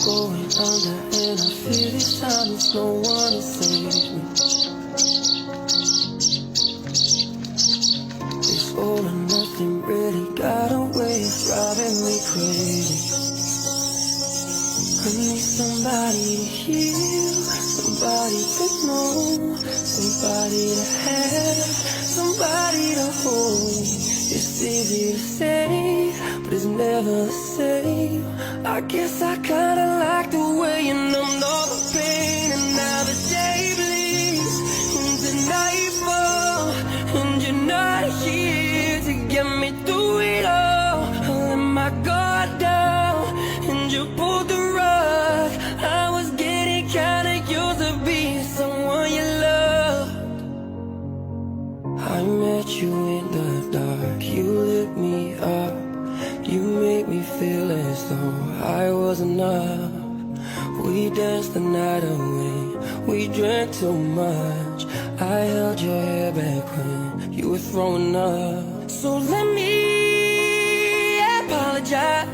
Going under and I feel this time there's no one to save me. This all or nothing really got a way of driving me crazy. I need somebody to heal, somebody to know, somebody to have, somebody to hold. It's easy to say, but it's never the same. I guess I kinda like the way you numbed all the pain. And now the day bleeds into nightfall, and you're not here to get me through it all. I let my guard down, and you pulled the rug. I was getting kinda used to being someone you loved. I met you in the dark, you lit me up. You made me feel as though I was enough. We danced the night away, we drank too much. I held your hair back when you were throwing up. So let me apologize.